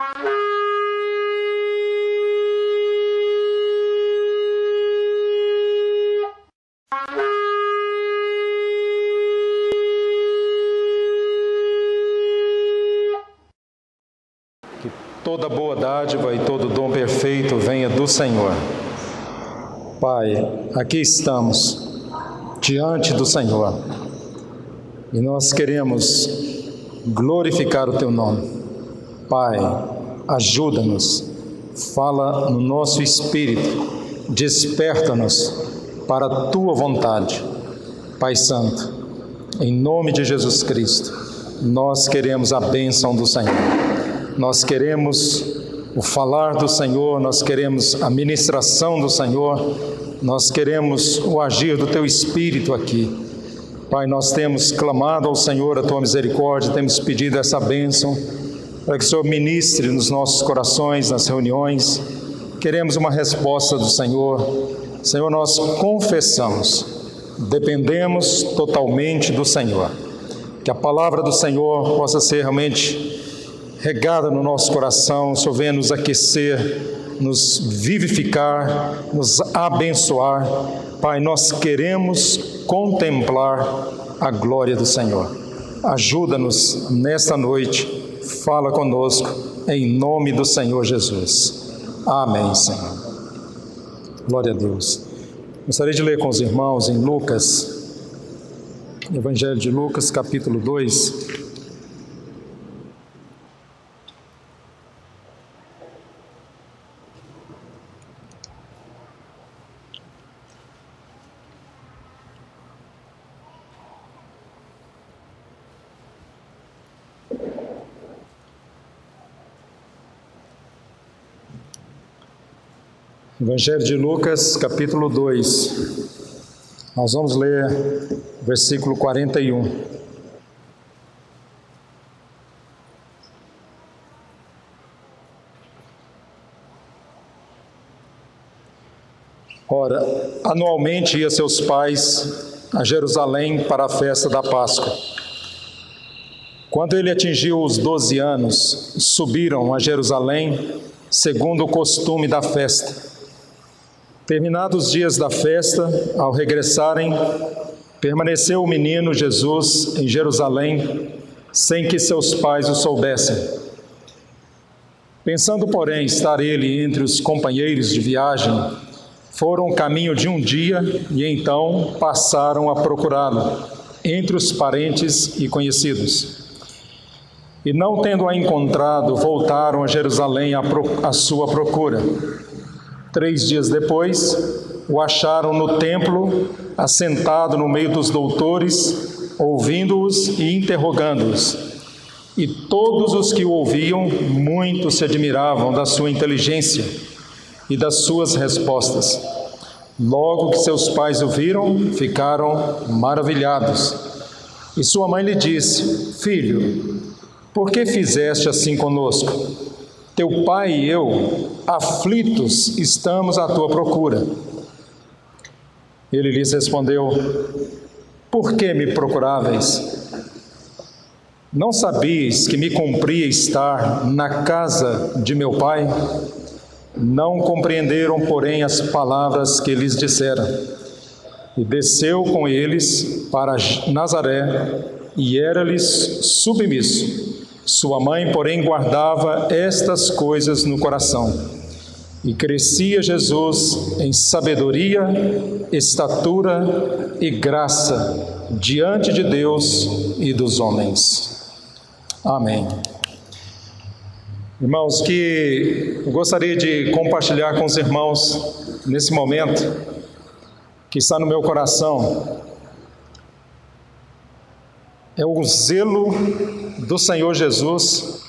Que toda boa dádiva e todo dom perfeito venha do Senhor. Pai, aqui estamos, diante do Senhor, e nós queremos glorificar o Teu nome. Pai, ajuda-nos, fala no nosso espírito, desperta-nos para a Tua vontade. Pai Santo, em nome de Jesus Cristo, nós queremos a bênção do Senhor. Nós queremos o falar do Senhor, nós queremos a ministração do Senhor, nós queremos o agir do Teu Espírito aqui. Pai, nós temos clamado ao Senhor a Tua misericórdia, temos pedido essa bênção, para que o Senhor ministre nos nossos corações, nas reuniões. Queremos uma resposta do Senhor. Senhor, nós confessamos, dependemos totalmente do Senhor. Que a palavra do Senhor possa ser realmente regada no nosso coração, o Senhor venha nos aquecer, nos vivificar, nos abençoar. Pai, nós queremos contemplar a glória do Senhor. Ajuda-nos nesta noite, fala conosco, em nome do Senhor Jesus. Amém, Senhor. Glória a Deus. Gostaria de ler com os irmãos em Lucas, Evangelho de Lucas, capítulo 2. Evangelho de Lucas, capítulo 2, nós vamos ler versículo 41. Ora, anualmente ia seus pais a Jerusalém para a festa da Páscoa. Quando ele atingiu os 12 anos, subiram a Jerusalém, segundo o costume da festa. Terminados os dias da festa, ao regressarem, permaneceu o menino Jesus em Jerusalém, sem que seus pais o soubessem. Pensando, porém, estar ele entre os companheiros de viagem, foram o caminho de um dia e então passaram a procurá-lo entre os parentes e conhecidos. E não tendo-a encontrado, voltaram a Jerusalém à sua procura. 3 dias depois, o acharam no templo, assentado no meio dos doutores, ouvindo-os e interrogando-os. E todos os que o ouviam, muito se admiravam da sua inteligência e das suas respostas. Logo que seus pais o viram, ficaram maravilhados. E sua mãe lhe disse: Filho, por que fizeste assim conosco? Teu pai e eu, aflitos, estamos à tua procura. Ele lhes respondeu: Por que me procuráveis? Não sabeis que me cumpria estar na casa de meu pai? Não compreenderam, porém, as palavras que lhes dissera. E desceu com eles para Nazaré, e era-lhes submisso. Sua mãe, porém, guardava estas coisas no coração. E crescia Jesus em sabedoria, estatura e graça diante de Deus e dos homens. Amém. Irmãos, que eu gostaria de compartilhar com os irmãos nesse momento, que está no meu coração, é o zelo do Senhor Jesus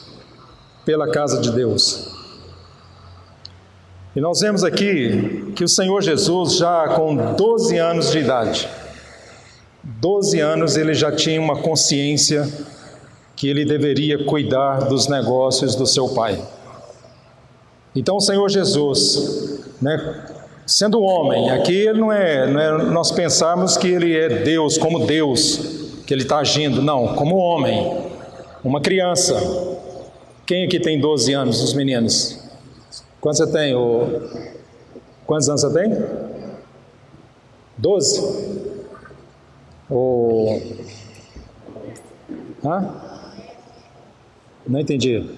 pela casa de Deus. E nós vemos aqui que o Senhor Jesus, já com 12 anos de idade, 12 anos, ele já tinha uma consciência que ele deveria cuidar dos negócios do seu pai. Então o Senhor Jesus, sendo homem, aqui ele não é nós pensarmos que ele é Deus, como Deus, que ele está agindo, não, como homem, uma criança. Quem aqui tem 12 anos, os meninos? Quantos você tem? Quantos anos você tem? 12? Não entendi.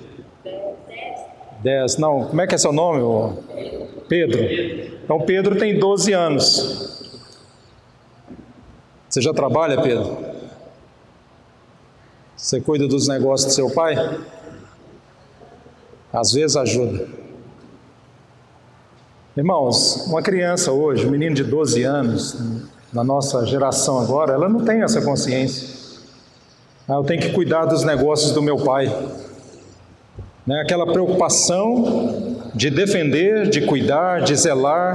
10. Não, como é que é seu nome? Pedro. Então Pedro tem 12 anos. Você já trabalha, Pedro? Você cuida dos negócios do seu pai? Às vezes ajuda. Irmãos, uma criança hoje, um menino de 12 anos, na nossa geração agora, ela não tem essa consciência. Eu tenho que cuidar dos negócios do meu pai. Aquela preocupação de defender, de cuidar, de zelar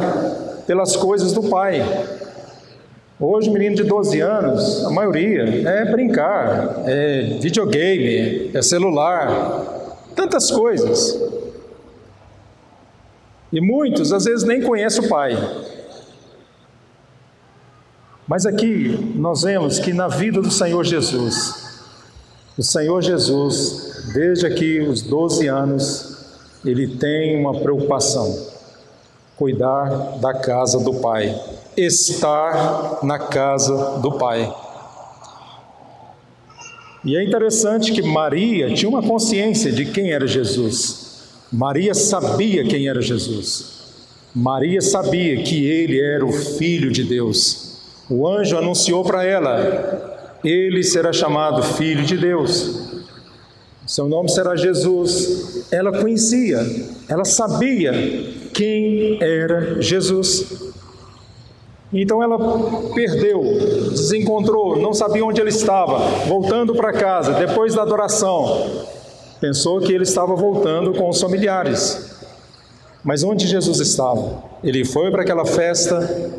pelas coisas do pai. Hoje, menino de 12 anos, a maioria é brincar, é videogame, é celular, tantas coisas. E muitos, às vezes, nem conhecem o pai. Mas aqui nós vemos que na vida do Senhor Jesus, o Senhor Jesus, desde aqui os 12 anos, Ele tem uma preocupação: cuidar da casa do Pai, estar na casa do Pai. E é interessante que Maria tinha uma consciência de quem era Jesus. Maria sabia quem era Jesus. Maria sabia que Ele era o Filho de Deus. O anjo anunciou para ela: Ele será chamado Filho de Deus. Seu nome será Jesus. Ela conhecia, ela sabia quem era Jesus. Então ela perdeu, desencontrou, não sabia onde ele estava. Voltando para casa, depois da adoração, pensou que ele estava voltando com os familiares. Mas onde Jesus estava? Ele foi para aquela festa,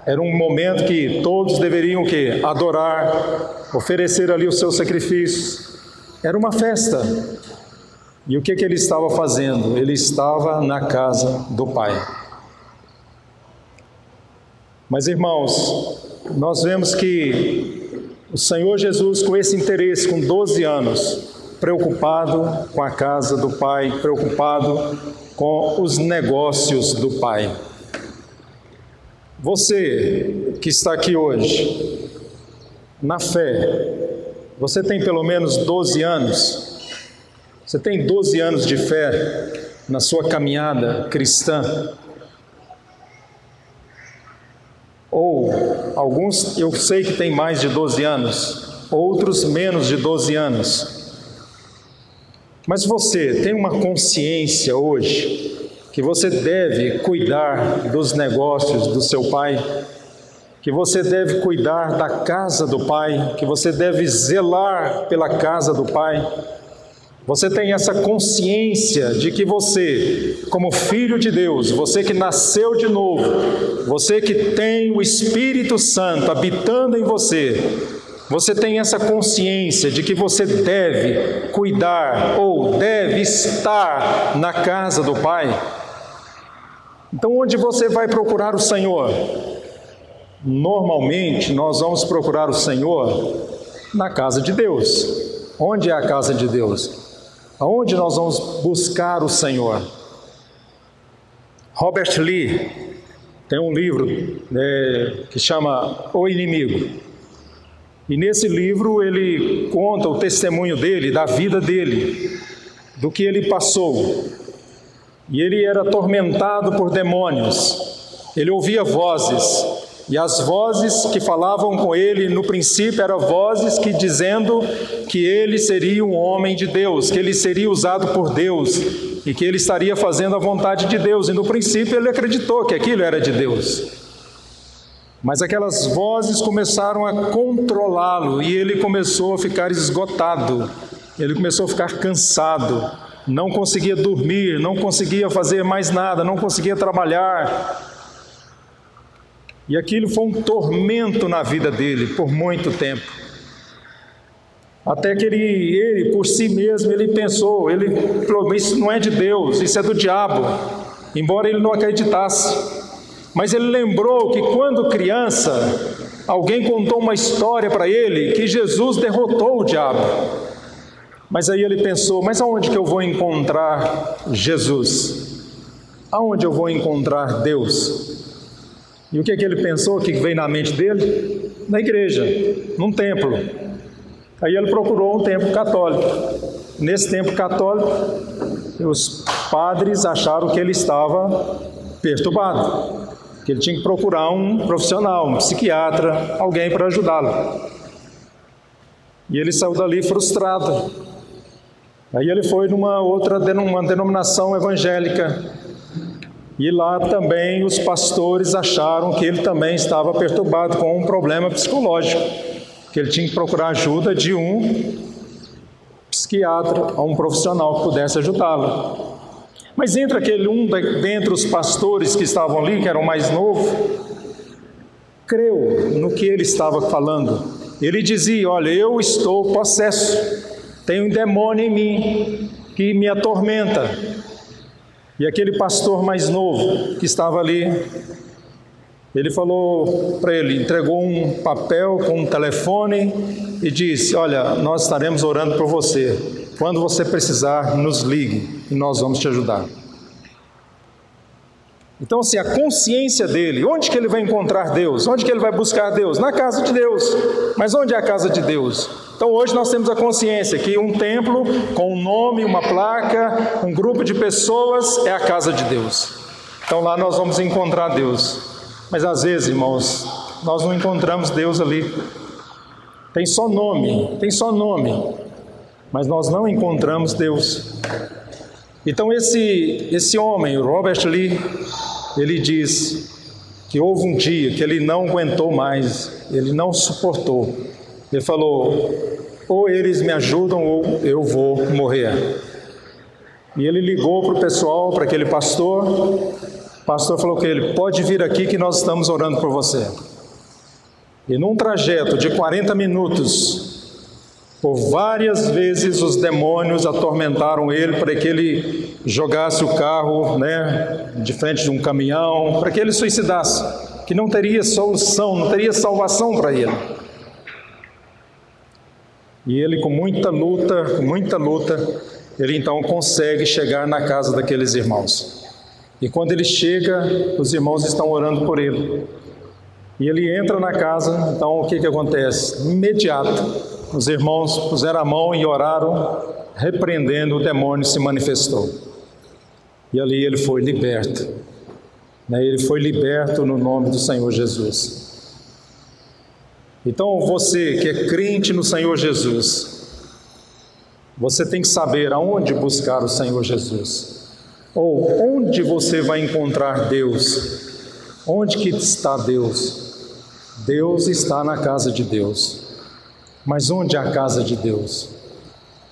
Era um momento que todos deveriam adorar, oferecer ali os seus sacrifícios. Era uma festa. E o que ele estava fazendo? Ele estava na casa do Pai. Mas, irmãos, nós vemos que o Senhor Jesus, com esse interesse, com 12 anos, preocupado com a casa do Pai, preocupado com os negócios do Pai. Você que está aqui hoje, na fé, você tem pelo menos 12 anos? Você tem 12 anos de fé na sua caminhada cristã? Ou alguns eu sei que tem mais de 12 anos, outros menos de 12 anos. Mas você tem uma consciência hoje que você deve cuidar dos negócios do seu pai, que você deve cuidar da casa do pai, que você deve zelar pela casa do pai? Você tem essa consciência de que você, como filho de Deus, você que nasceu de novo, você que tem o Espírito Santo habitando em você, você tem essa consciência de que você deve cuidar ou deve estar na casa do Pai? Então, onde você vai procurar o Senhor? Normalmente, nós vamos procurar o Senhor na casa de Deus. Onde é a casa de Deus? Aonde nós vamos buscar o Senhor? Robert Lee tem um livro que chama O Inimigo. E nesse livro ele conta o testemunho dele, da vida dele, do que ele passou. E ele era atormentado por demônios. Ele ouvia vozes. E as vozes que falavam com ele, no princípio, eram vozes que dizendo que ele seria um homem de Deus, que ele seria usado por Deus e que ele estaria fazendo a vontade de Deus. E no princípio ele acreditou que aquilo era de Deus. Mas aquelas vozes começaram a controlá-lo e ele começou a ficar esgotado, ele começou a ficar cansado, não conseguia dormir, não conseguia fazer mais nada, não conseguia trabalhar. E aquilo foi um tormento na vida dele por muito tempo. Até que ele por si mesmo, ele pensou, ele falou: isso não é de Deus, isso é do diabo, embora ele não acreditasse. Mas ele lembrou que quando criança, alguém contou uma história para ele que Jesus derrotou o diabo. Mas aí ele pensou, mas aonde que eu vou encontrar Jesus? Aonde eu vou encontrar Deus? E o que que ele pensou, o que veio na mente dele? Na igreja, num templo. Aí ele procurou um templo católico. Nesse templo católico, os padres acharam que ele estava perturbado, que ele tinha que procurar um profissional, um psiquiatra, alguém para ajudá-lo. E ele saiu dali frustrado. Aí ele foi numa denominação evangélica. E lá também os pastores acharam que ele também estava perturbado com um problema psicológico, que ele tinha que procurar ajuda de um psiquiatra, ou um profissional que pudesse ajudá-lo. Mas entre dentre os pastores que estavam ali, que era o mais novo, creu no que ele estava falando. Ele dizia, olha, eu estou possesso, tenho um demônio em mim que me atormenta. E aquele pastor mais novo que estava ali, ele falou para ele, entregou um papel com um telefone e disse, olha, nós estaremos orando por você. Quando você precisar, nos ligue e nós vamos te ajudar. Então, assim, a consciência dele, onde que ele vai encontrar Deus? Onde que ele vai buscar Deus? Na casa de Deus. Mas onde é a casa de Deus? Então, hoje nós temos a consciência que um templo com um nome, uma placa, um grupo de pessoas é a casa de Deus. Então, lá nós vamos encontrar Deus. Mas às vezes, irmãos, nós não encontramos Deus ali. Tem só nome, mas nós não encontramos Deus. Então esse homem, o Robert Lee, ele diz que houve um dia que ele não aguentou mais, ele não suportou. Ele falou, ou eles me ajudam ou eu vou morrer. E ele ligou para o pessoal, para aquele pastor. O pastor falou que ele pode vir aqui que nós estamos orando por você. E num trajeto de 40 minutos, por várias vezes os demônios atormentaram ele para que ele jogasse o carro, de frente de um caminhão, para que ele suicidasse, que não teria solução, não teria salvação para ele. E ele com muita luta, ele então consegue chegar na casa daqueles irmãos. E quando ele chega, os irmãos estão orando por ele. E ele entra na casa, então o que acontece? Imediato, os irmãos puseram a mão e oraram, repreendendo, o demônio se manifestou. E ali ele foi liberto. Ele foi liberto no nome do Senhor Jesus. Então você que é crente no Senhor Jesus, você tem que saber aonde buscar o Senhor Jesus. Ou onde você vai encontrar Deus. Onde que está Deus? Deus está na casa de Deus. Mas onde é a casa de Deus?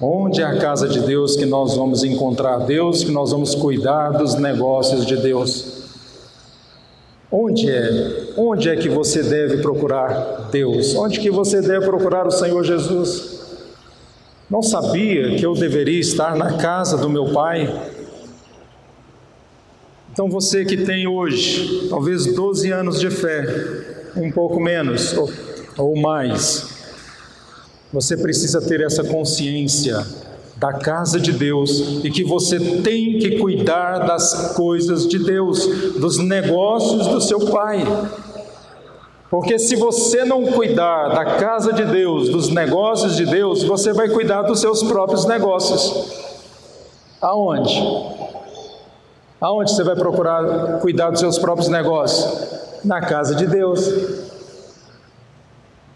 Onde é a casa de Deus que nós vamos encontrar Deus, que nós vamos cuidar dos negócios de Deus? Onde é? Onde é que você deve procurar Deus? Onde que você deve procurar o Senhor Jesus? Não sabia que eu deveria estar na casa do meu Pai? Então você que tem hoje, talvez 12 anos de fé, um pouco menos ou mais, você precisa ter essa consciência da casa de Deus e que você tem que cuidar das coisas de Deus, dos negócios do seu Pai. Porque se você não cuidar da casa de Deus, dos negócios de Deus, você vai cuidar dos seus próprios negócios. Aonde? Aonde você vai procurar cuidar dos seus próprios negócios? Na casa de Deus.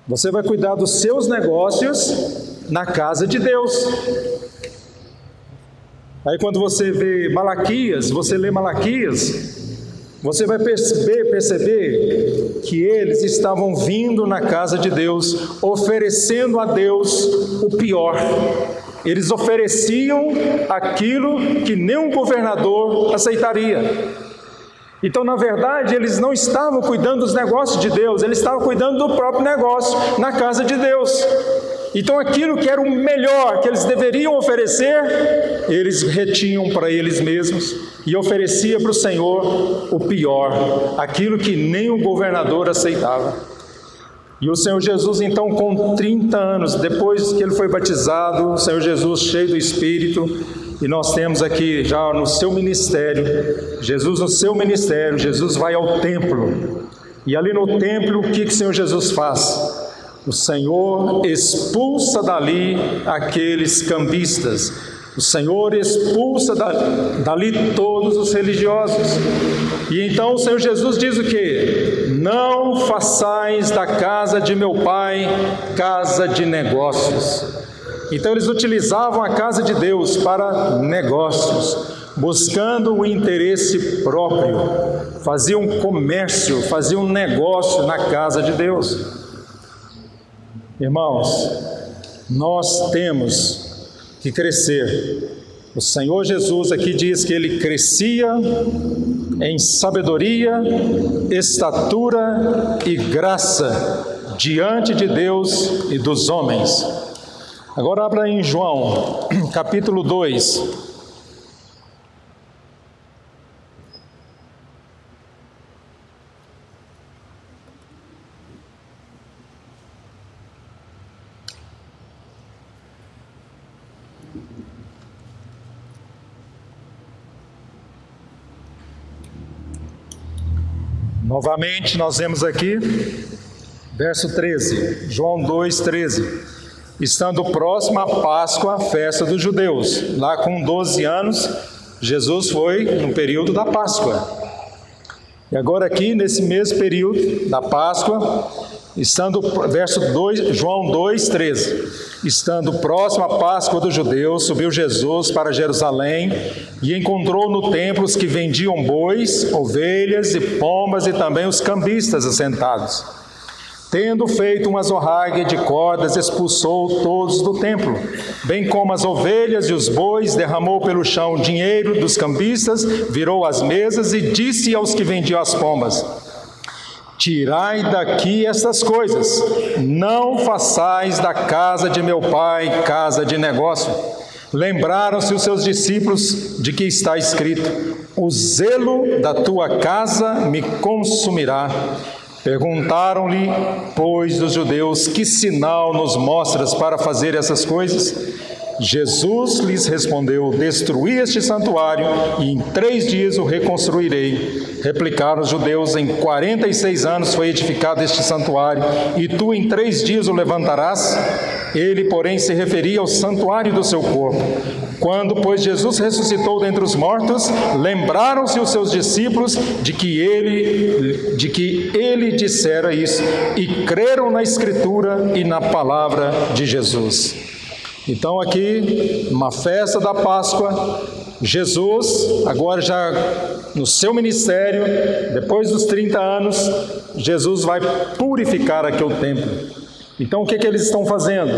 Você vai cuidar dos seus negócios na casa de Deus. Aí quando você vê Malaquias, você lê Malaquias, você vai perceber que eles estavam vindo na casa de Deus, oferecendo a Deus o pior. Eles ofereciam aquilo que nenhum governador aceitaria. Então, na verdade, eles não estavam cuidando dos negócios de Deus, eles estavam cuidando do próprio negócio na casa de Deus. Então, aquilo que era o melhor que eles deveriam oferecer, eles retinham para eles mesmos e ofereciam para o Senhor o pior, aquilo que nem o governador aceitava. E o Senhor Jesus, então, com 30 anos, depois que ele foi batizado, o Senhor Jesus cheio do Espírito, e nós temos aqui já no seu ministério, Jesus no seu ministério, Jesus vai ao templo. E ali no templo, o que o Senhor Jesus faz? O Senhor expulsa dali aqueles cambistas. O Senhor expulsa dali todos os religiosos. E então o Senhor Jesus diz o quê? Não façais da casa de meu pai casa de negócios. Então eles utilizavam a casa de Deus para negócios, buscando o interesse próprio. Faziam comércio, faziam negócio na casa de Deus. Irmãos, nós temos que crescer. O Senhor Jesus aqui diz que ele crescia em sabedoria, estatura e graça diante de Deus e dos homens. Agora abra em João, capítulo 2. Novamente nós vemos aqui, verso 13, João 2, 13. Estando próxima a Páscoa, a festa dos judeus. Lá com 12 anos, Jesus foi no período da Páscoa. E agora aqui, nesse mesmo período da Páscoa, verso 2, João 2, 13. Estando próximo à Páscoa dos judeus, subiu Jesus para Jerusalém e encontrou no templo os que vendiam bois, ovelhas e pombas e também os cambistas assentados. Tendo feito uma azorrague de cordas, expulsou todos do templo, bem como as ovelhas e os bois, derramou pelo chão o dinheiro dos cambistas, virou as mesas e disse aos que vendiam as pombas: tirai daqui estas coisas, não façais da casa de meu pai casa de negócio. Lembraram-se os seus discípulos de que está escrito: o zelo da tua casa me consumirá. Perguntaram-lhe, pois, os judeus: que sinal nos mostras para fazer essas coisas? Jesus lhes respondeu: destruí este santuário e em 3 dias o reconstruirei. Replicaram os judeus: em 46 anos foi edificado este santuário e tu em 3 dias o levantarás? Ele, porém, se referia ao santuário do seu corpo. Quando, pois, Jesus ressuscitou dentre os mortos, lembraram-se os seus discípulos de que ele dissera isso e creram na Escritura e na palavra de Jesus. Então aqui, uma festa da Páscoa, Jesus, agora já no seu ministério, depois dos 30 anos, Jesus vai purificar aqui o templo. Então o que eles estão fazendo?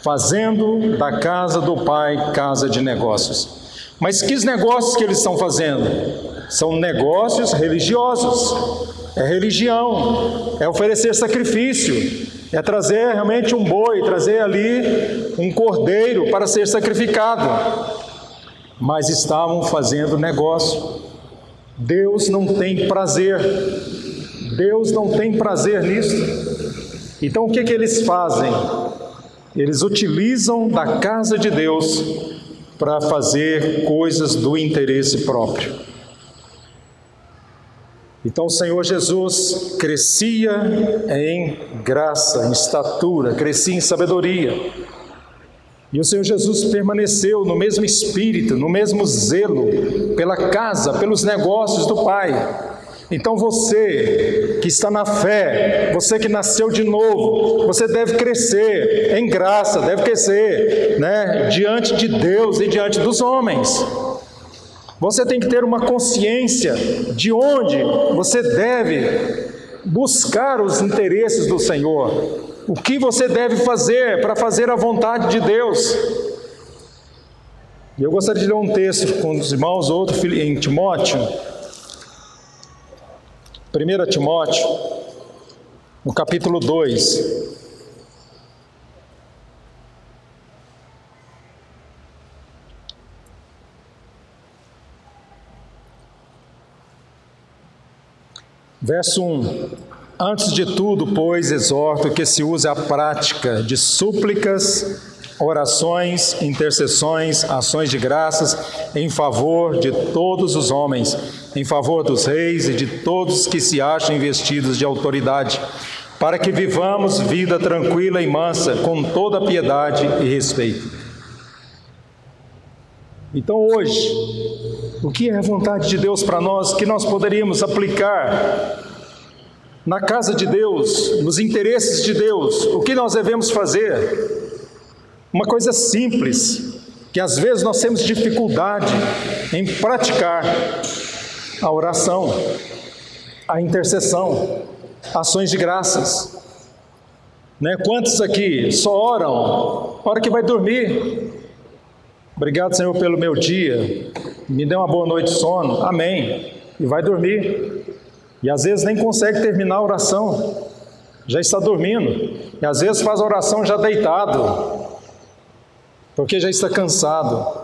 Fazendo da casa do Pai casa de negócios. Mas que negócios que eles estão fazendo? São negócios religiosos. É religião, é oferecer sacrifício, é trazer realmente um boi, trazer ali um cordeiro para ser sacrificado. Mas estavam fazendo negócio. Deus não tem prazer. Deus não tem prazer nisso. Então o que eles fazem? Eles utilizam da casa de Deus para fazer coisas do interesse próprio. Então o Senhor Jesus crescia em graça, em estatura, crescia em sabedoria. E o Senhor Jesus permaneceu no mesmo espírito, no mesmo zelo, pela casa, pelos negócios do Pai. Então você que está na fé, você que nasceu de novo, você deve crescer em graça, deve crescer, diante de Deus e diante dos homens. Você tem que ter uma consciência de onde você deve buscar os interesses do Senhor. O que você deve fazer para fazer a vontade de Deus. E eu gostaria de ler um texto com os irmãos, outro em Timóteo. 1 Timóteo, no capítulo 2. Verso 1. Antes de tudo, pois, exorto que se use a prática de súplicas, orações, intercessões, ações de graças em favor de todos os homens, em favor dos reis e de todos que se acham investidos de autoridade, para que vivamos vida tranquila e mansa, com toda piedade e respeito. Então hoje, o que é a vontade de Deus para nós, que nós poderíamos aplicar na casa de Deus, nos interesses de Deus? O que nós devemos fazer? Uma coisa simples, que às vezes nós temos dificuldade em praticar: a oração, a intercessão, ações de graças. Quantos aqui só oram na hora que vai dormir? Obrigado, Senhor, pelo meu dia, me dê uma boa noite de sono, amém, e vai dormir. E às vezes nem consegue terminar a oração, já está dormindo, e às vezes faz a oração já deitado, porque já está cansado,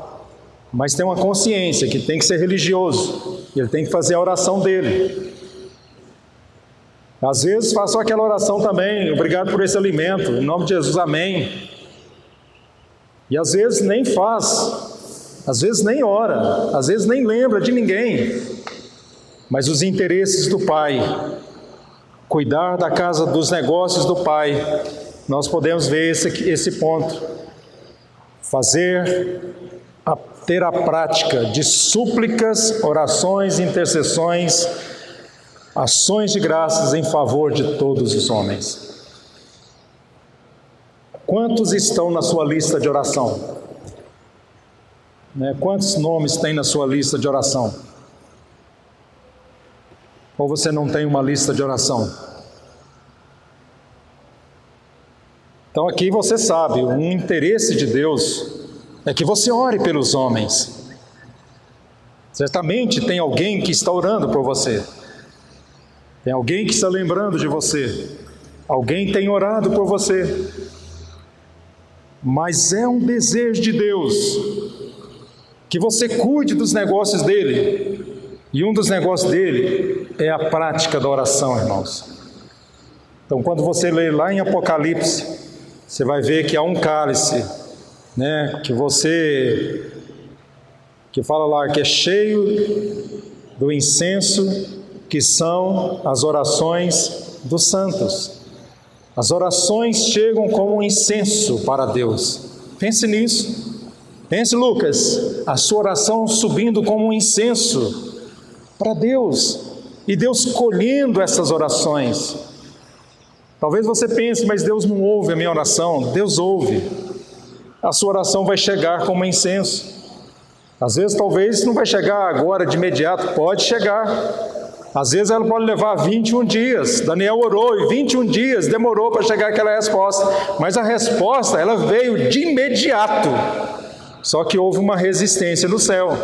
mas tem uma consciência que tem que ser religioso, e ele tem que fazer a oração dele. Às vezes faz só aquela oração também: obrigado por esse alimento, em nome de Jesus, amém. E às vezes nem faz, às vezes nem ora, às vezes nem lembra de ninguém. Mas os interesses do Pai, cuidar da casa, dos negócios do Pai, nós podemos ver esse ponto. Ter a prática de súplicas, orações, intercessões, ações de graças em favor de todos os homens. Quantos estão na sua lista de oração? Quantos nomes tem na sua lista de oração? Ou você não tem uma lista de oração? Então aqui você sabe, o interesse de Deus é que você ore pelos homens. Certamente tem alguém que está orando por você. Tem alguém que está lembrando de você. Alguém tem orado por você. Mas é um desejo de Deus que você cuide dos negócios dele. E um dos negócios dele é a prática da oração, irmãos. Então, quando você lê lá em Apocalipse, você vai ver que há um cálice, que fala lá que é cheio do incenso, que são as orações dos santos. As orações chegam como um incenso para Deus. Pense nisso. Pense, Lucas, a sua oração subindo como um incenso para Deus, e Deus colhendo essas orações. Talvez você pense: mas Deus não ouve a minha oração. Deus ouve. A sua oração vai chegar como incenso. Às vezes talvez não vai chegar agora de imediato, pode chegar. Às vezes ela pode levar 21 dias. Daniel orou e 21 dias demorou para chegar aquela resposta, mas a resposta ela veio de imediato. Só que houve uma resistência no céu.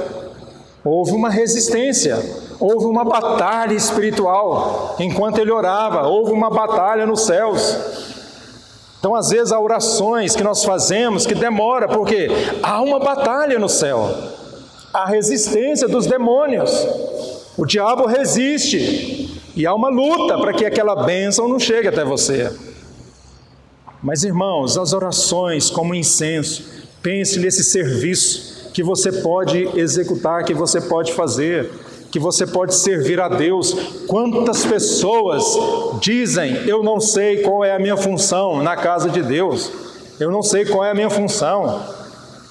Houve uma resistência, houve uma batalha espiritual, enquanto ele orava, houve uma batalha nos céus. Então às vezes há orações que nós fazemos que demora, porque há uma batalha no céu, há resistência dos demônios, o diabo resiste, e há uma luta para que aquela bênção não chegue até você. Mas irmãos, as orações como incenso, pense nesse serviço que você pode executar, que você pode fazer, que você pode servir a Deus. Quantas pessoas dizem: eu não sei qual é a minha função na casa de Deus, eu não sei qual é a minha função.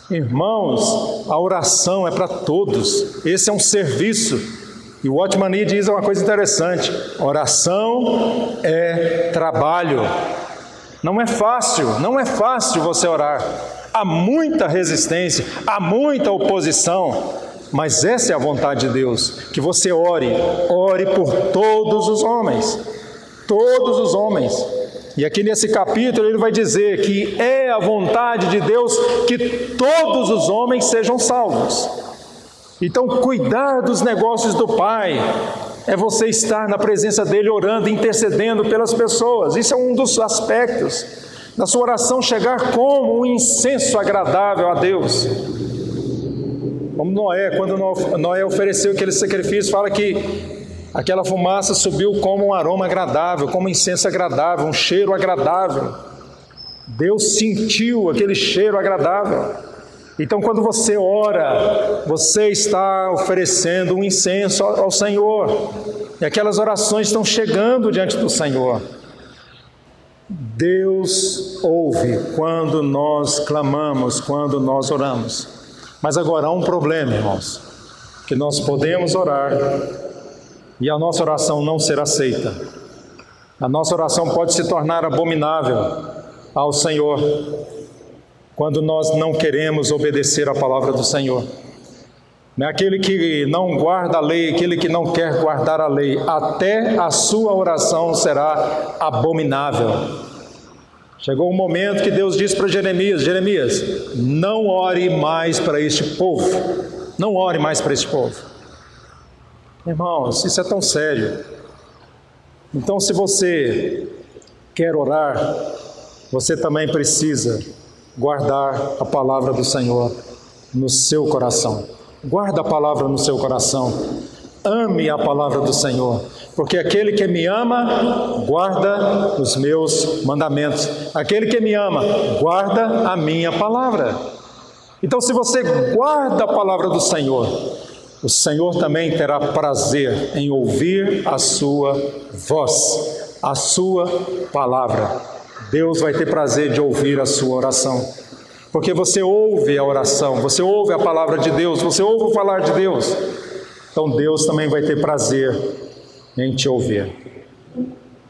Irmãos, a oração é para todos, esse é um serviço. E o Watchman Nee diz uma coisa interessante: oração é trabalho. Não é fácil você orar. Há muita resistência, há muita oposição, mas essa é a vontade de Deus, que você ore por todos os homens, E aqui nesse capítulo ele vai dizer que é a vontade de Deus que todos os homens sejam salvos. Então, cuidar dos negócios do Pai é você estar na presença dele orando, intercedendo pelas pessoas. Isso é um dos aspectos da sua oração, chegar como um incenso agradável a Deus. Como Noé, quando Noé ofereceu aquele sacrifício, fala que Aquela fumaça subiu como um aroma agradável, como um incenso agradável, um cheiro agradável. Deus sentiu aquele cheiro agradável. Então, quando você ora, você está oferecendo um incenso ao Senhor. E aquelas orações estão chegando diante do Senhor. Deus ouve quando nós clamamos, quando nós oramos. Mas agora há um problema, irmãos, que nós podemos orar e a nossa oração não ser aceita. A nossa oração pode se tornar abominável ao Senhor quando nós não queremos obedecer a palavra do Senhor. Aquele que não guarda a lei, aquele que não quer guardar a lei, até a sua oração será abominável. Chegou um momento que Deus disse para Jeremias: Jeremias, não ore mais para este povo. Não ore mais para este povo. Irmãos, isso é tão sério. Então, se você quer orar, você também precisa guardar a palavra do Senhor no seu coração. Guarda a palavra no seu coração. Ame a palavra do Senhor, porque aquele que me ama, guarda os meus mandamentos. Aquele que me ama, guarda a minha palavra. Então, se você guarda a palavra do Senhor, o Senhor também terá prazer em ouvir a sua voz, a sua palavra. Deus vai ter prazer de ouvir a sua oração, porque você ouve a oração, você ouve a palavra de Deus, você ouve o falar de Deus. Então Deus também vai ter prazer em te ouvir.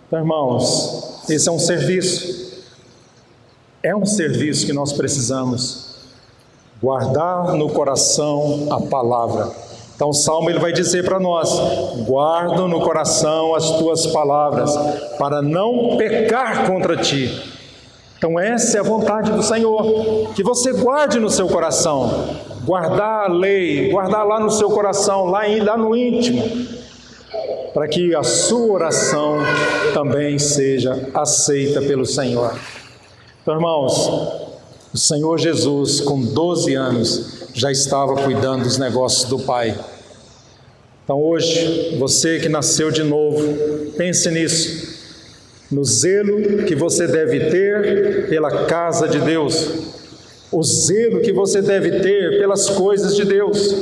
Então, irmãos, esse é um serviço. É um serviço que nós precisamos guardar no coração a palavra. Então o Salmo ele vai dizer para nós: guardo no coração as tuas palavras, para não pecar contra ti. Então essa é a vontade do Senhor, que você guarde no seu coração. Guardar a lei, guardar lá no seu coração, lá no íntimo, para que a sua oração também seja aceita pelo Senhor. Então, irmãos, o Senhor Jesus, com 12 anos, já estava cuidando dos negócios do Pai. Então hoje, você que nasceu de novo, pense nisso, no zelo que você deve ter pela casa de Deus, o zelo que você deve ter pelas coisas de Deus.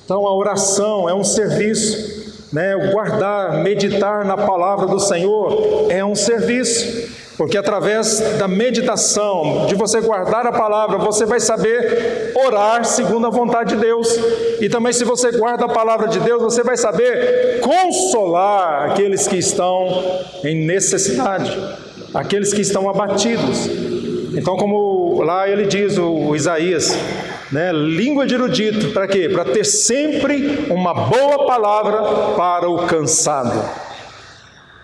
Então a oração é um serviço, o guardar, meditar na palavra do Senhor é um serviço, porque através da meditação, de você guardar a palavra, você vai saber orar segundo a vontade de Deus. E também, se você guarda a palavra de Deus, você vai saber consolar aqueles que estão em necessidade, aqueles que estão abatidos. Então, como lá ele diz, o Isaías, língua de erudito, para quê? Para ter sempre uma boa palavra para o cansado.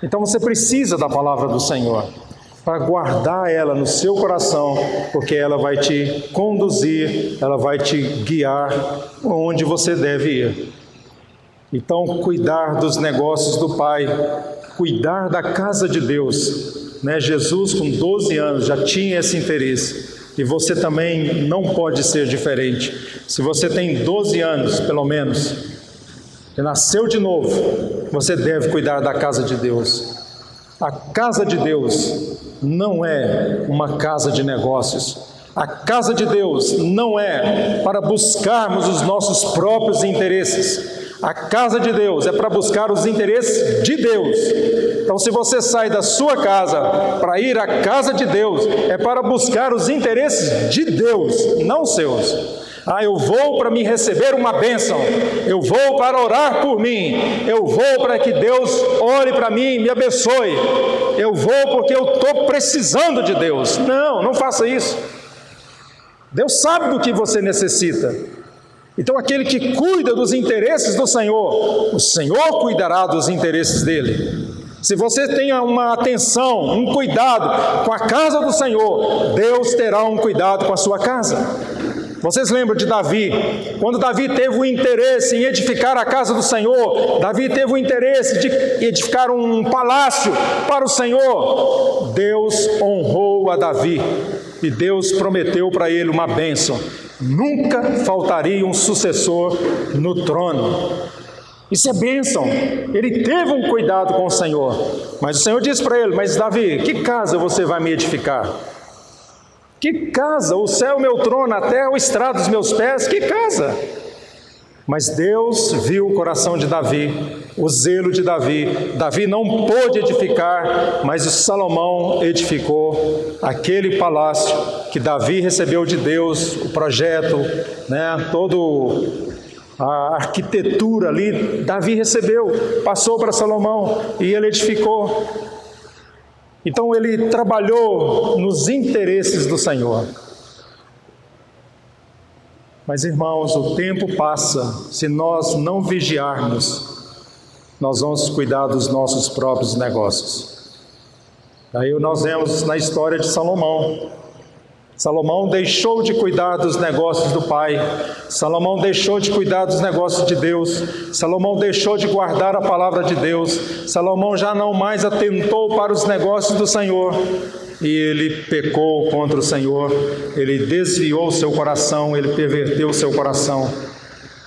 Então você precisa da palavra do Senhor, para guardar ela no seu coração, porque ela vai te conduzir, ela vai te guiar onde você deve ir. Então, cuidar dos negócios do Pai, cuidar da casa de Deus. Jesus, com 12 anos, já tinha esse interesse, e você também não pode ser diferente. Se você tem 12 anos, pelo menos, e nasceu de novo, você deve cuidar da casa de Deus. A casa de Deus não é uma casa de negócios. A casa de Deus não é para buscarmos os nossos próprios interesses. A casa de Deus é para buscar os interesses de Deus. Então, se você sai da sua casa para ir à casa de Deus, é para buscar os interesses de Deus, não seus. Eu vou para me receber uma bênção, eu vou para orar por mim, eu vou para que Deus ore para mim e me abençoe, eu vou porque eu estou precisando de Deus. Não faça isso. Deus sabe do que você necessita. Então, aquele que cuida dos interesses do Senhor, o Senhor cuidará dos interesses dele. Se você tem uma atenção, um cuidado com a casa do Senhor, Deus terá um cuidado com a sua casa. Vocês lembram de Davi? Quando Davi teve o interesse em edificar a casa do Senhor, Davi teve o interesse de edificar um palácio para o Senhor, Deus honrou a Davi e Deus prometeu para ele uma bênção. Nunca faltaria um sucessor no trono. Isso é bênção. Ele teve um cuidado com o Senhor. Mas o Senhor disse para ele: mas Davi, que casa você vai me edificar? Que casa? O céu é o meu trono, a terra é o estrado dos meus pés. Que casa? Mas Deus viu o coração de Davi, o zelo de Davi. Davi não pôde edificar, mas Salomão edificou aquele palácio que Davi recebeu de Deus, o projeto, todo a arquitetura ali, Davi recebeu, passou para Salomão e ele edificou. Então ele trabalhou nos interesses do Senhor. Mas, irmãos, o tempo passa. Se nós não vigiarmos, nós vamos cuidar dos nossos próprios negócios. Aí nós vemos na história de Salomão. Salomão deixou de cuidar dos negócios do pai. Salomão deixou de cuidar dos negócios de Deus. Salomão deixou de guardar a palavra de Deus. Salomão já não mais atentou para os negócios do Senhor. E ele pecou contra o Senhor, ele desviou o seu coração, ele perverteu o seu coração,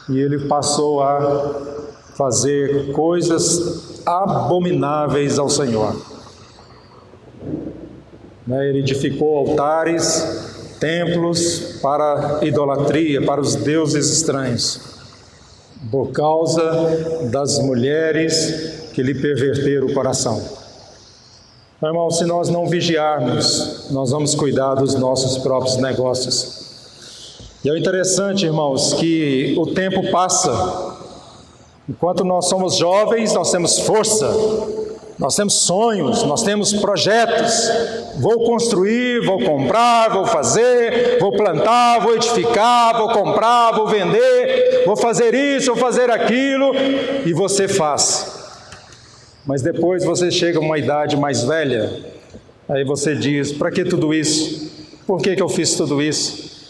e ele passou a fazer coisas abomináveis ao Senhor. Ele edificou altares, templos para idolatria, para os deuses estranhos, por causa das mulheres que lhe perverteram o coração. Irmão, se nós não vigiarmos, nós vamos cuidar dos nossos próprios negócios. E é interessante, irmãos, que o tempo passa. Enquanto nós somos jovens, nós temos força, nós temos sonhos, nós temos projetos. Vou construir, vou comprar, vou fazer, vou plantar, vou edificar, vou comprar, vou vender, vou fazer isso, vou fazer aquilo, e você faz. Mas depois você chega a uma idade mais velha, aí você diz: para que tudo isso? Por que eu fiz tudo isso?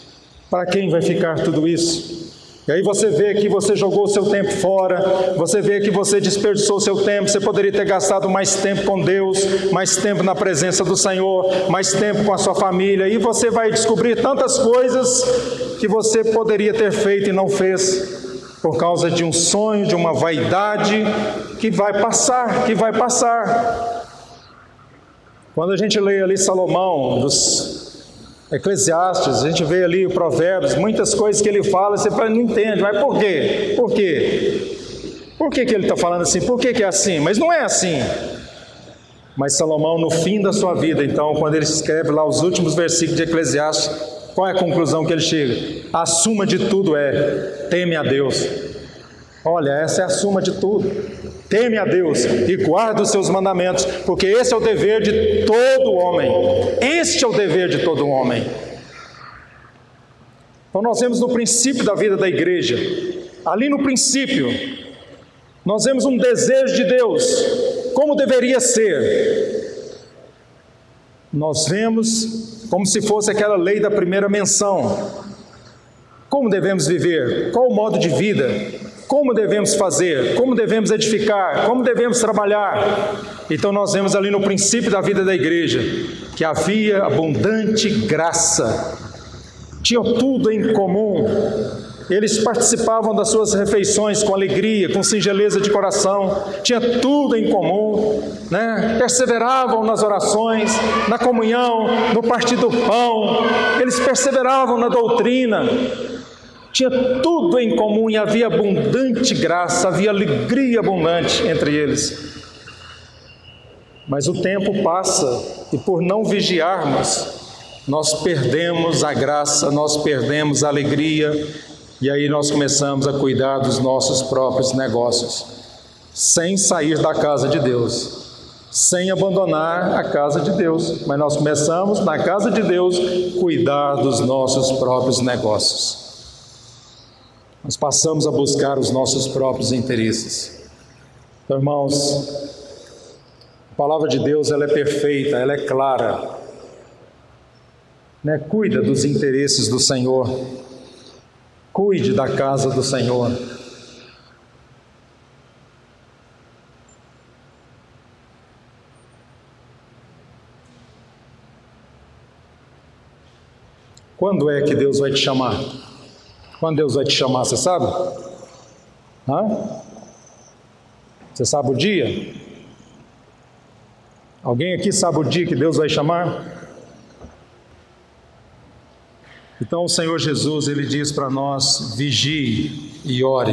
Para quem vai ficar tudo isso? E aí você vê que você jogou o seu tempo fora, você vê que você desperdiçou o seu tempo, você poderia ter gastado mais tempo com Deus, mais tempo na presença do Senhor, mais tempo com a sua família, e você vai descobrir tantas coisas que você poderia ter feito e não fez, por causa de um sonho, de uma vaidade que vai passar, Quando a gente lê ali Salomão, dos Eclesiastes, a gente vê ali o Provérbios, muitas coisas que ele fala, você não entende, mas por quê? Por quê? Por que ele está falando assim? Por que é assim? Mas não é assim. Mas Salomão, no fim da sua vida, então, quando ele escreve lá os últimos versículos de Eclesiastes, qual é a conclusão que ele chega? A suma de tudo é: teme a Deus. Olha, essa é a suma de tudo. Teme a Deus e guarda os seus mandamentos, porque esse é o dever de todo homem. Este é o dever de todo homem. Então nós vemos no princípio da vida da igreja, ali no princípio, nós vemos um desejo de Deus, como deveria ser. Nós vemos como se fosse aquela lei da primeira menção. Como devemos viver? Qual o modo de vida? Como devemos fazer? Como devemos edificar? Como devemos trabalhar? Então nós vemos ali no princípio da vida da igreja que havia abundante graça. Tinham tudo em comum. Eles participavam das suas refeições com alegria, com singeleza de coração. Tinha tudo em comum, Perseveravam nas orações, na comunhão, no partir do pão. Eles perseveravam na doutrina. Tinha tudo em comum e havia abundante graça, havia alegria abundante entre eles. Mas o tempo passa e por não vigiarmos, nós perdemos a graça, nós perdemos a alegria, e aí nós começamos a cuidar dos nossos próprios negócios, sem sair da casa de Deus, sem abandonar a casa de Deus, mas nós começamos na casa de Deus cuidar dos nossos próprios negócios. Nós passamos a buscar os nossos próprios interesses. Então, irmãos, a palavra de Deus, ela é perfeita, ela é clara. Cuida dos interesses do Senhor. Cuide da casa do Senhor. Quando é que Deus vai te chamar? Quando Deus vai te chamar, você sabe? Você sabe o dia? Alguém aqui sabe o dia que Deus vai chamar? Então o Senhor Jesus, Ele diz para nós: vigie e ore,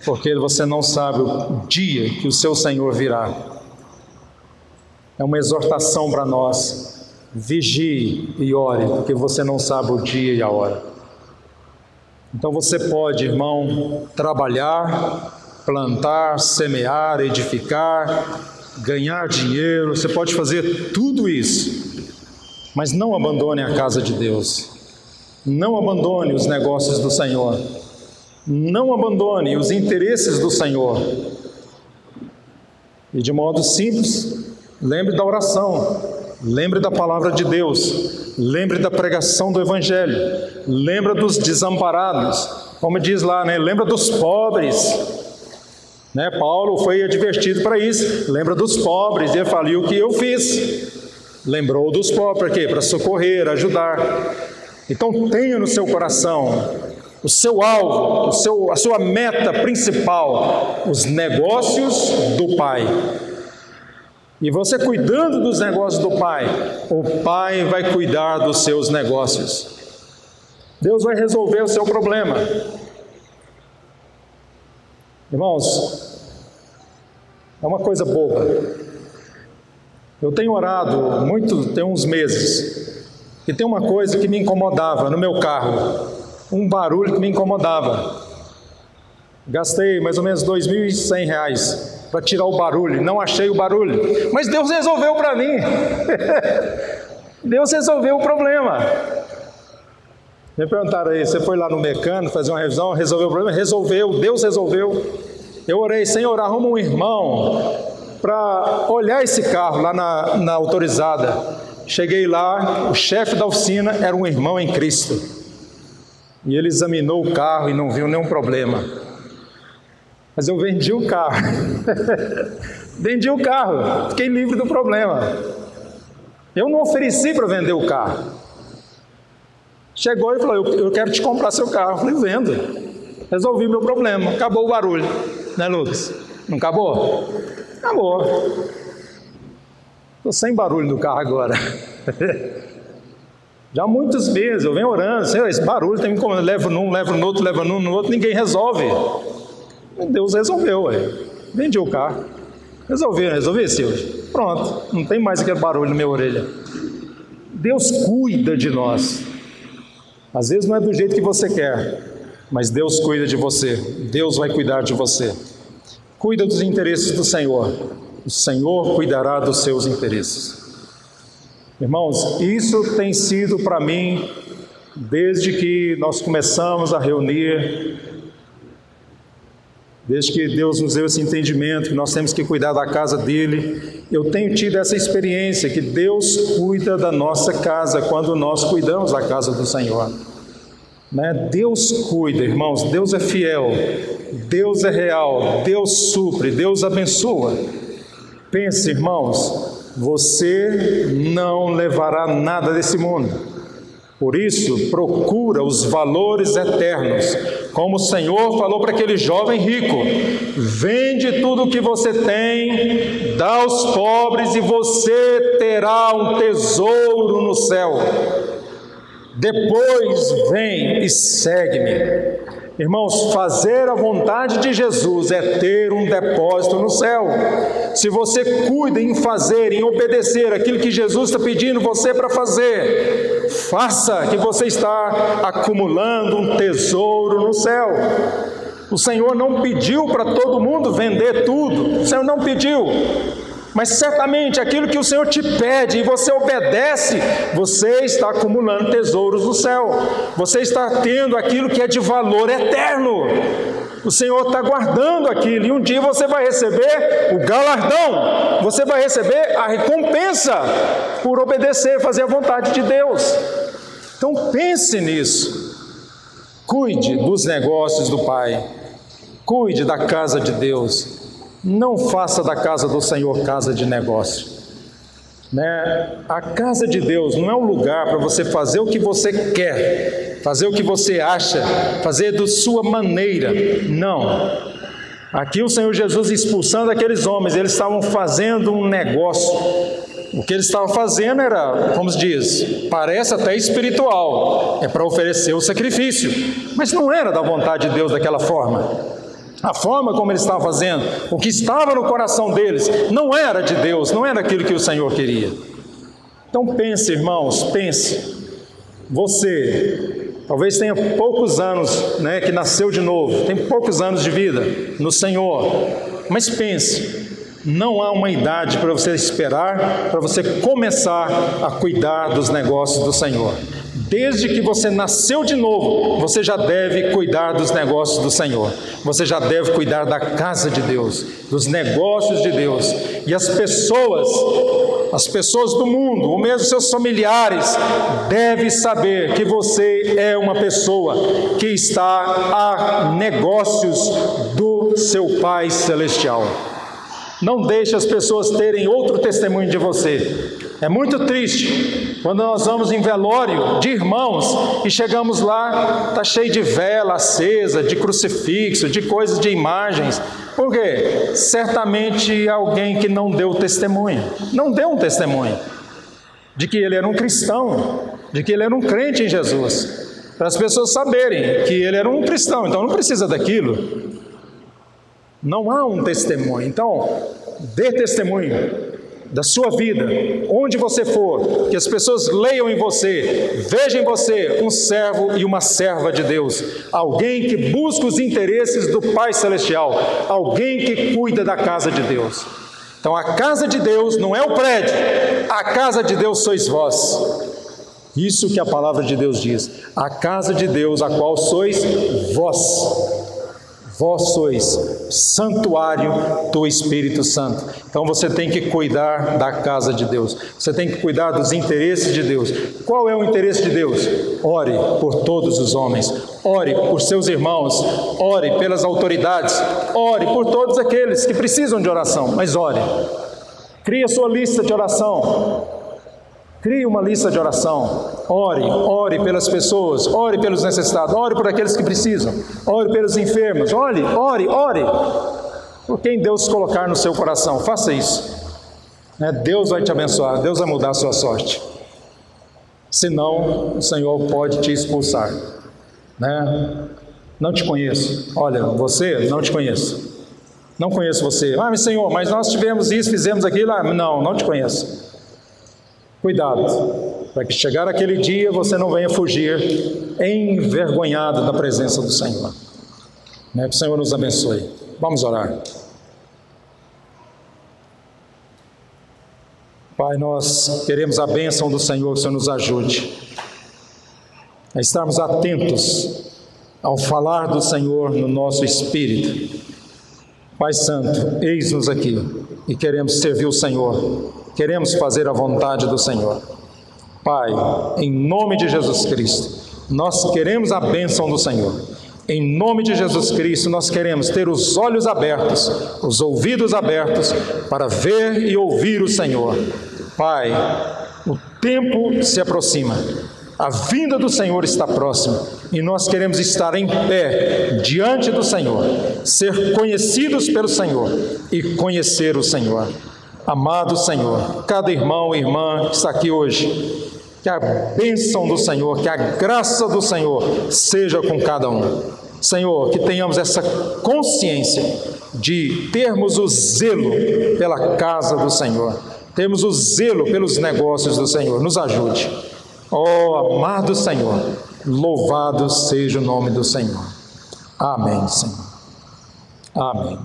porque você não sabe o dia que o seu Senhor virá. É uma exortação para nós: vigie e ore, porque você não sabe o dia e a hora. Então você pode, irmão, trabalhar, plantar, semear, edificar, ganhar dinheiro, você pode fazer tudo isso, mas não abandone a casa de Deus. Não abandone os negócios do Senhor. Não abandone os interesses do Senhor. E de modo simples, lembre da oração, lembre da palavra de Deus, lembre da pregação do Evangelho, lembre dos desamparados, como diz lá, né? Lembra dos pobres, né? Paulo foi advertido para isso. Lembra dos pobres, e ele fala: e o que eu fiz? Lembrou dos pobres, para quê? Para socorrer, ajudar. Então tenha no seu coração o seu alvo, a sua meta principal, os negócios do Pai. E você cuidando dos negócios do Pai, o Pai vai cuidar dos seus negócios. Deus vai resolver o seu problema. Irmãos, é uma coisa boba. Eu tenho orado tem uns meses, e tem uma coisa que me incomodava no meu carro, um barulho que me incomodava. Gastei mais ou menos R$2.100 para tirar o barulho, não achei o barulho, mas Deus resolveu para mim. Deus resolveu o problema. Me perguntaram aí: você foi lá no mecânico fazer uma revisão, resolveu o problema? Resolveu, Deus resolveu. Eu orei: Senhor, arruma um irmão para olhar esse carro lá na autorizada. Cheguei lá, o chefe da oficina era um irmão em Cristo, e ele examinou o carro e não viu nenhum problema. Mas eu vendi o carro. Vendi o carro, fiquei livre do problema. Eu não ofereci para vender o carro. Chegou e falou: eu quero te comprar seu carro. Eu falei: vendo. Resolvi meu problema, acabou o barulho, né, Lucas? Não acabou? Acabou. Estou sem barulho no carro agora. Já muitas vezes eu venho orando: Senhor, esse barulho tem me incomodando. Levo num, levo no outro, levo no outro, ninguém resolve. Deus resolveu, vendi o carro. Resolvi esse hoje. Pronto, não tem mais aquele barulho na minha orelha. Deus cuida de nós. Às vezes não é do jeito que você quer, mas Deus cuida de você. Deus vai cuidar de você. Cuida dos interesses do Senhor. O Senhor cuidará dos seus interesses. Irmãos, isso tem sido para mim, desde que nós começamos a reunir, desde que Deus nos deu esse entendimento, que nós temos que cuidar da casa dEle, eu tenho tido essa experiência, que Deus cuida da nossa casa, quando nós cuidamos da casa do Senhor. Né? Deus cuida, irmãos, Deus é fiel, Deus é real, Deus supre, Deus abençoa. Pense, irmãos, você não levará nada desse mundo. Por isso, procura os valores eternos. Como o Senhor falou para aquele jovem rico: vende tudo o que você tem, dá aos pobres e você terá um tesouro no céu. Depois vem e segue-me. Irmãos, fazer a vontade de Jesus é ter um depósito no céu. Se você cuida em fazer, em obedecer aquilo que Jesus está pedindo você para fazer, faça, que você está acumulando um tesouro no céu. O Senhor não pediu para todo mundo vender tudo, o Senhor não pediu. Mas certamente aquilo que o Senhor te pede e você obedece, você está acumulando tesouros no céu. Você está tendo aquilo que é de valor eterno. O Senhor está guardando aquilo, e um dia você vai receber o galardão, você vai receber a recompensa por obedecer, fazer a vontade de Deus. Então pense nisso. Cuide dos negócios do Pai, cuide da casa de Deus. Não faça da casa do Senhor casa de negócio, né? A casa de Deus não é um lugar para você fazer o que você quer, fazer o que você acha, fazer da sua maneira. Não. Aqui o Senhor Jesus expulsando aqueles homens, eles estavam fazendo um negócio. O que eles estavam fazendo era, como se diz, parece até espiritual, é para oferecer o sacrifício, mas não era da vontade de Deus daquela forma. A forma como eles estavam fazendo, o que estava no coração deles, não era de Deus, não era aquilo que o Senhor queria. Então pense, irmãos, pense. Você, talvez tenha poucos anos, né, que nasceu de novo, tem poucos anos de vida no Senhor, mas pense, não há uma idade para você esperar, para você começar a cuidar dos negócios do Senhor. Desde que você nasceu de novo, você já deve cuidar dos negócios do Senhor. Você já deve cuidar da casa de Deus, dos negócios de Deus. E as pessoas do mundo, ou mesmo seus familiares, devem saber que você é uma pessoa que está a negócios do seu Pai Celestial. Não deixe as pessoas terem outro testemunho de você. É muito triste quando nós vamos em velório de irmãos e chegamos lá, está cheio de vela acesa, de crucifixo, de coisas, de imagens. Por quê? Certamente alguém que não deu testemunho, não deu um testemunho de que ele era um cristão, de que ele era um crente em Jesus, para as pessoas saberem que ele era um cristão, então não precisa daquilo. Não há um testemunho. Então, dê testemunho da sua vida, onde você for, que as pessoas leiam em você, vejam em você um servo e uma serva de Deus, alguém que busca os interesses do Pai Celestial, alguém que cuida da casa de Deus. Então a casa de Deus não é o prédio, a casa de Deus sois vós. Isso que a palavra de Deus diz, a casa de Deus, a qual sois vós. Vós sois santuário do Espírito Santo. Então você tem que cuidar da casa de Deus. Você tem que cuidar dos interesses de Deus. Qual é o interesse de Deus? Ore por todos os homens. Ore por seus irmãos. Ore pelas autoridades. Ore por todos aqueles que precisam de oração. Mas ore. Crie a sua lista de oração. Crie uma lista de oração, ore pelas pessoas, ore pelos necessitados, ore por aqueles que precisam, ore pelos enfermos, ore, por quem Deus colocar no seu coração, faça isso, Deus vai te abençoar, Deus vai mudar a sua sorte, senão o Senhor pode te expulsar, não te conheço, olha, você, não te conheço, não conheço você, mas Senhor, mas nós tivemos isso, fizemos aquilo, não te conheço. Cuidado, para que chegar aquele dia você não venha fugir envergonhado da presença do Senhor. Que o Senhor nos abençoe. Vamos orar. Pai, nós queremos a bênção do Senhor, que o Senhor nos ajude a estarmos atentos ao falar do Senhor no nosso espírito. Pai Santo, eis-nos aqui e queremos servir o Senhor. Queremos fazer a vontade do Senhor. Pai, em nome de Jesus Cristo, nós queremos a bênção do Senhor. Em nome de Jesus Cristo, nós queremos ter os olhos abertos, os ouvidos abertos, para ver e ouvir o Senhor. Pai, o tempo se aproxima, a vinda do Senhor está próxima, e nós queremos estar em pé diante do Senhor, ser conhecidos pelo Senhor e conhecer o Senhor. Amado Senhor, cada irmão e irmã que está aqui hoje, que a bênção do Senhor, que a graça do Senhor seja com cada um. Senhor, que tenhamos essa consciência de termos o zelo pela casa do Senhor, termos o zelo pelos negócios do Senhor. Nos ajude. Ó amado Senhor, louvado seja o nome do Senhor. Amém, Senhor. Amém.